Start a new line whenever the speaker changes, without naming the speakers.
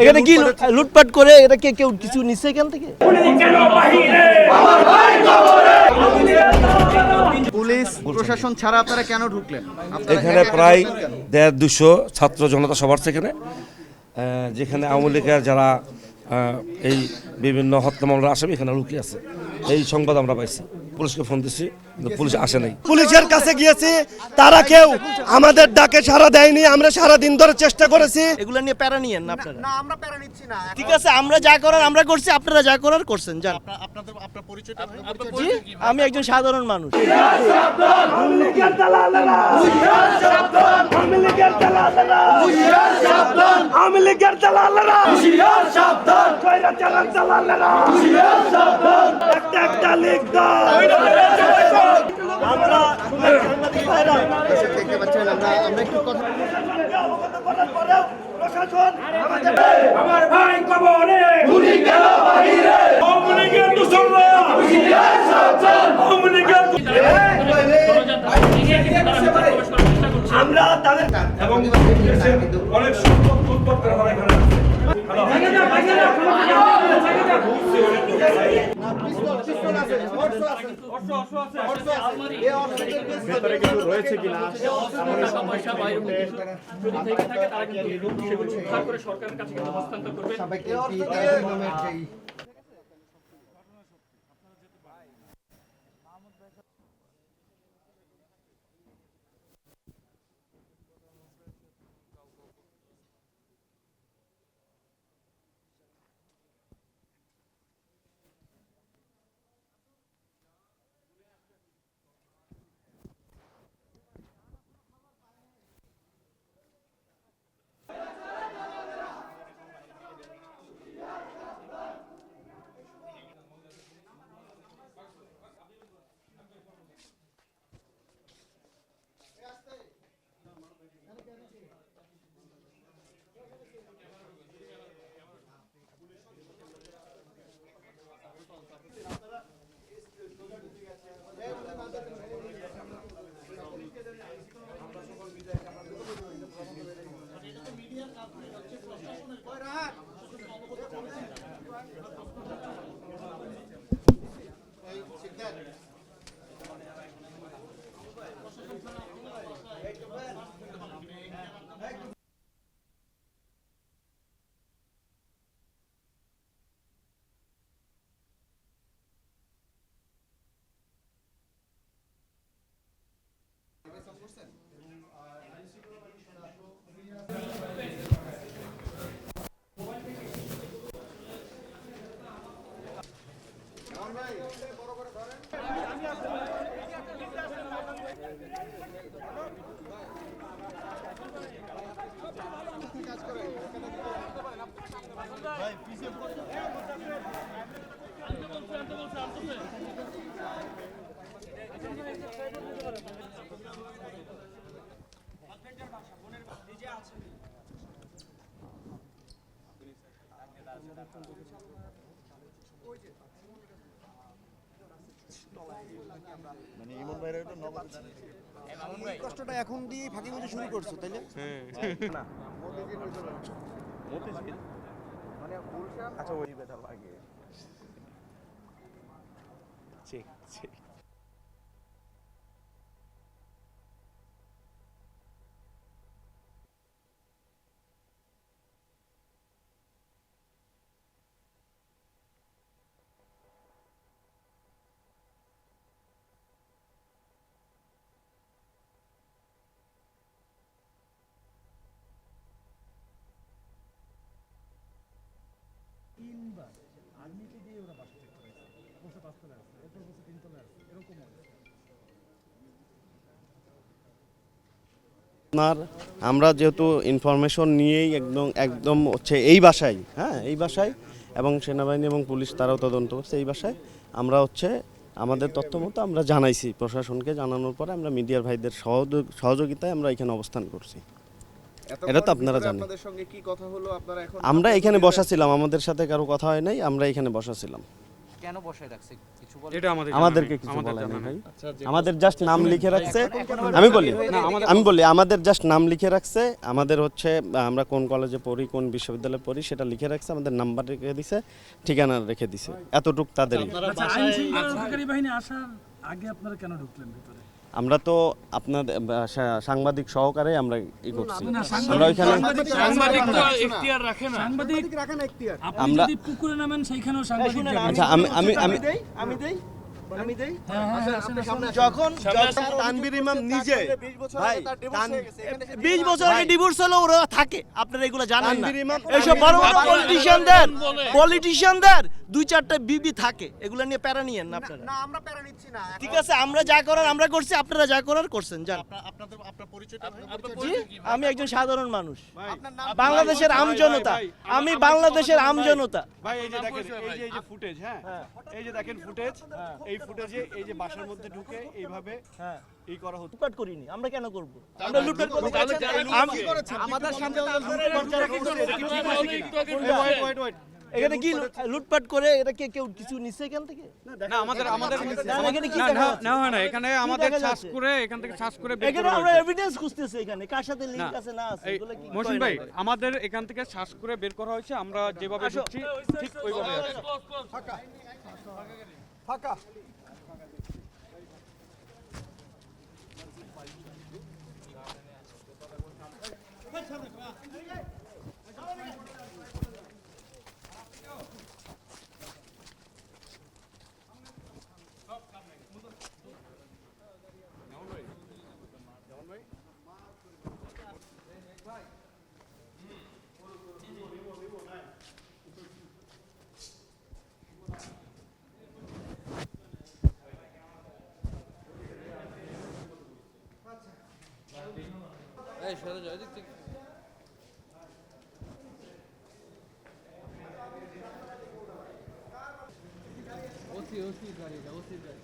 এখানে কি লুটপাট করে এটা কেউ কিছু নিচ্ছে এখান থেকে?
পুলিশ প্রশাসন ছাড়া আপনারা কেন ঢুকলেন?
এখানে প্রায় 150-200 ছাত্র জনতা সবার সেখানে, যেখানে আওয়ামী লীগের যারা এই বিভিন্ন হত্যা মামলার আসামি এখানে লুকিয়ে আছে, এই সংবাদ আমরা পাইছি। পুলিশকে ফোন দিচ্ছি, পুলিশ আসে নাই।
পুলিশের কাছে গিয়েছি, তারা কেউ আমাদের ডাকে সাড়া দেয়নি। আমরা সারা দিন ধরে চেষ্টা করেছি।
এগুলা নিয়ে প্যারা নিয়েন না আপনারা।
না, আমরা প্যারা নিচ্ছি না।
ঠিক আছে, আমরা যা করার আমরা করছি, আপনারা যা করার করছেন, যান।
আপনার পরিচয়টা ভাই?
জি, আমি একজন সাধারণ মানুষ।
দেখতে পাচ্ছেন আমরা একটু কথা
আমার ভাই কবরে গুলি গেল বাহিরে আওয়ামী লীগের দুশমনরা হুঁশিয়ার সাবধান আওয়ামী লীগের
আমরা তাদের
এবং অনেক সংখ্যক উৎপত্তি হয় এখানে
রয়েছে কিনা
সরকারের কাছে হস্তান্তর করবে।
মানে ইমন ভাইরা এটা নগদ এই কষ্টটা এখন দিয়ে ফাঁকি বুঝে শুরু করছো তাইলে? না মতিঝিল মানে গুলশান। আচ্ছা, ওই ব্যথা লাগে। ঠিক ঠিক।
আপনার আমরা যেহেতু ইনফরমেশন নিয়েই একদম হচ্ছে এই বাসায়, হ্যাঁ এই বাসায়, এবং সেনাবাহিনী এবং পুলিশ তারাও তদন্ত করছে এই বাসায়, আমরা হচ্ছে আমাদের তথ্য মতো আমরা জানাইছি প্রশাসনকে। জানানোর পরে আমরা মিডিয়ার ভাইদের সহযোগিতায় আমরা এখানে অবস্থান করছি। এটা তো আপনারা জানেন।
আপনাদের সঙ্গে কি কথা হলো? আপনারা এখন
আমরা এখানে বসা ছিলাম, আমাদের সাথে কারো কথা হয় নাই, আমরা এখানে বসা ছিলাম।
কেন বসায় রাখছে কিছু বলে?
এটা
আমাদেরকে কিছু বলে নাই ভাই, আমাদের জাস্ট নাম লিখে রাখছে। আমি বলি আমাদের জাস্ট নাম লিখে রাখছে, আমাদের হচ্ছে আমরা কোন কলেজে পড়ি কোন বিশ্ববিদ্যালয়ে পড়ি সেটা লিখে রাখছে, আমাদের নাম্বার রেখে দিছে, ঠিকানা রেখে দিছে, এতটুক তাদেরই।
আইন শৃঙ্খলা রক্ষাকারী বাহিনী আসার আগে আপনারা কেন ঢুকলেন ভিতরে?
আমরা তো আপনাদের সাংবাদিক সহকারে আমরা ই করছি, আমরা ওইখানে
সাংবাদিক তো এখতিয়ার রাখে না।
সাংবাদিক
রাখা না এখতিয়ার।
আপনি যদি পুকুরে নামেন সেইখানেও সাংবাদিক যাবে।
আচ্ছা
আমি দেই
যখন
তানভীর ইমাম নিজে ভাই
20 বছর আগে ডিভোর্স হলো ওরা থাকে, আপনারা এগুলো জানেন না।
তানভীর ইমাম
এইসব বড় বড় পলিটিশিয়ানদের 2-4টা বিবি থাকে, এগুলো নিয়ে প্যারা নিয়েন না আপনারা।
না আমরা প্যারা নিচ্ছি না।
ঠিক আছে, আমরা যা করার আমরা করছি, আপনারা যা করার করছেন, যান।
আপনার পরিচয়টা
জি, আমি একজন সাধারণ মানুষ, বাংলাদেশের আমজনতা, আমি বাংলাদেশের আমজনতা।
ভাই এই যে দেখেন, এই যে ফুটেজ, হ্যাঁ এই যে দেখেন ফুটেজ, এই ফুটেজে এই যে বাসার মধ্যে ঢুকে এইভাবে এই করা হতো।
লুটপাট করিনি, আমরা কেন করব? আমরা লুটপাট করতে
আমাদের সামনে
এখানে কি লুটপাট করে এটা কেউ কিছু নিচ্ছে এখান থেকে?
না আমাদের
এখানে কি
না
দেখা যাচ্ছে?
না হয় না, এখানে আমাদের
দেখা
শ্বাস
যাচ্ছে?
করে এখান থেকে শ্বাস করে বের
এখানে
করা
আমরা
হয়েছে।
এভিডেন্স খুঁজতেছি, এখানে কার সাথে লিংক
না,
আছে না আছে
এই
এগুলো কি
মহসিন
কয়
ভাই
না?
আমাদের এখান থেকে শ্বাস করে বের করা হয়েছে, আমরা যেভাবে ঢুকছি ঠিক ওইভাবে আছে।
ফাঁকা।
এই সরে যাও, এদিক থেকে। ওসি গাড়িটা, ওসি গাড়ি।